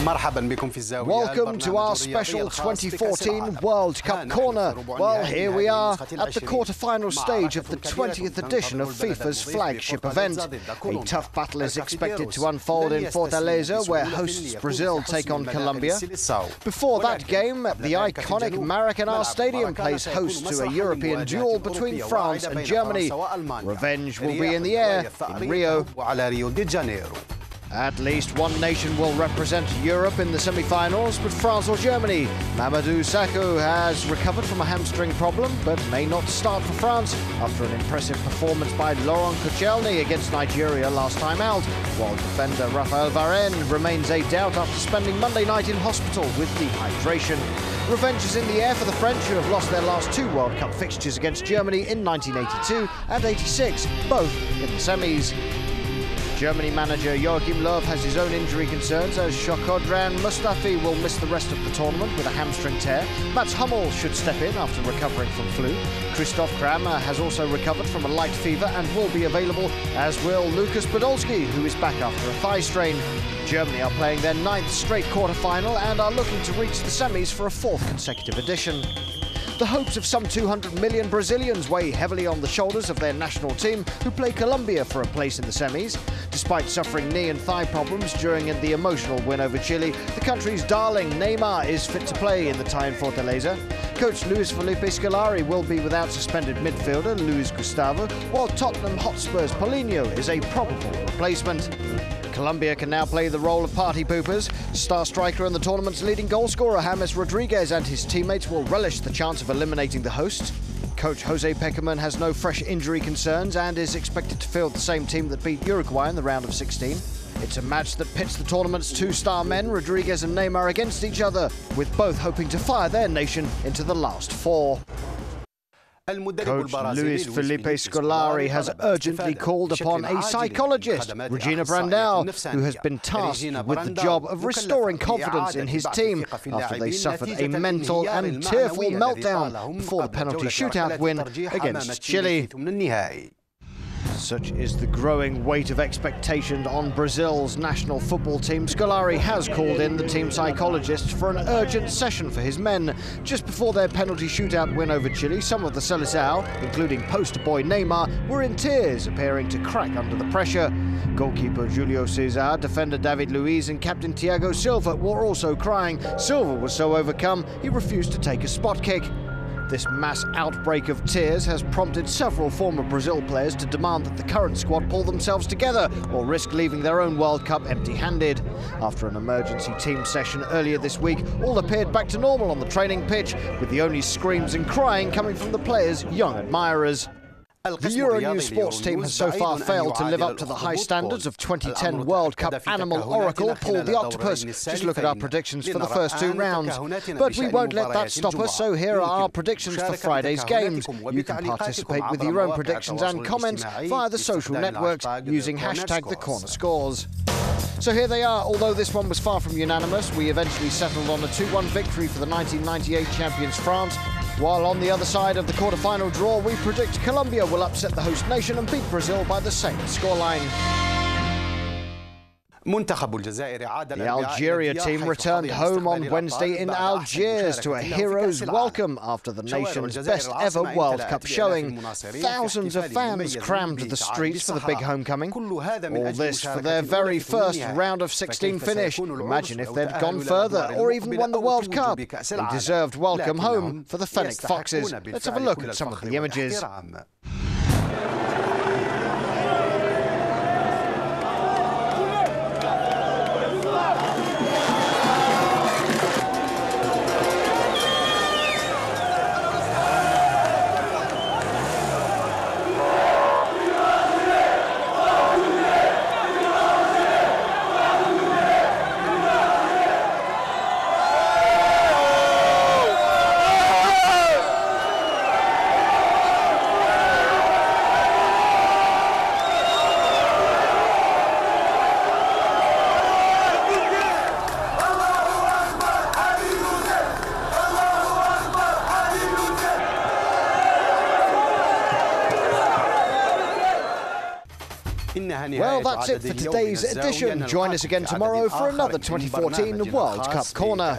Welcome to our special 2014 World Cup Corner. Well, here we are at the quarter-final stage of the 20th edition of FIFA's flagship event. A tough battle is expected to unfold in Fortaleza, where hosts Brazil take on Colombia. Before that game, the iconic Maracana Stadium plays host to a European duel between France and Germany. Revenge will be in the air in Rio. At least one nation will represent Europe in the semi-finals, but France or Germany. Mamadou Sakho has recovered from a hamstring problem, but may not start for France after an impressive performance by Laurent Koscielny against Nigeria last time out, while defender Raphael Varane remains a doubt after spending Monday night in hospital with dehydration. Revenge is in the air for the French, who have lost their last two World Cup fixtures against Germany in 1982 and 86, both in the semis. Germany manager Joachim Loew has his own injury concerns, as Shkodran Mustafi will miss the rest of the tournament with a hamstring tear. Mats Hummels should step in after recovering from flu. Christoph Kramer has also recovered from a light fever and will be available, as will Lukas Podolski, who is back after a thigh strain. Germany are playing their 9th straight quarter-final and are looking to reach the semis for a 4th consecutive edition. The hopes of some 200 million Brazilians weigh heavily on the shoulders of their national team, who play Colombia for a place in the semis. Despite suffering knee and thigh problems during the emotional win over Chile, the country's darling Neymar is fit to play in the tie in Fortaleza. Coach Luis Felipe Scolari will be without suspended midfielder Luis Gustavo, while Tottenham Hotspur's Paulinho is a probable replacement. Colombia can now play the role of party poopers. Star striker and the tournament's leading goalscorer James Rodriguez and his teammates will relish the chance of eliminating the hosts. Coach Jose Pekerman has no fresh injury concerns and is expected to field the same team that beat Uruguay in the round of 16. It's a match that pits the tournament's two-star men, Rodriguez and Neymar, against each other, with both hoping to fire their nation into the last four. Coach Luis Felipe Scolari has urgently called upon a psychologist, Regina Brandão, who has been tasked with the job of restoring confidence in his team after they suffered a mental and tearful meltdown before the penalty shootout win against Chile. Such is the growing weight of expectation on Brazil's national football team. Scolari has called in the team psychologist for an urgent session for his men. Just before their penalty shootout win over Chile, some of the Seleção, including poster boy Neymar, were in tears, appearing to crack under the pressure. Goalkeeper Julio César, defender David Luiz and captain Thiago Silva were also crying. Silva was so overcome he refused to take a spot kick. This mass outbreak of tears has prompted several former Brazil players to demand that the current squad pull themselves together or risk leaving their own World Cup empty-handed. After an emergency team session earlier this week, all appeared back to normal on the training pitch, with the only screams and crying coming from the players' young admirers. The Euronews sports team has so far failed to live up to the high standards of 2010 World Cup animal oracle Paul the Octopus. Just look at our predictions for the first two rounds. But we won't let that stop us, so here are our predictions for Friday's games. You can participate with your own predictions and comments via the social networks using #TheCornerScores. So here they are. Although this one was far from unanimous, we eventually settled on a 2-1 victory for the 1998 champions France. While on the other side of the quarter-final draw, we predict Colombia will upset the host nation and beat Brazil by the same scoreline. The Algeria team returned home on Wednesday in Algiers to a hero's welcome after the nation's best ever World Cup showing. Thousands of fans crammed the streets for the big homecoming. All this for their very first round of 16 finish. Imagine if they'd gone further or even won the World Cup. A deserved welcome home for the Fennec Foxes. Let's have a look at some of the images. Well, that's it for today's edition. Join us again tomorrow for another 2014 World Cup Corner.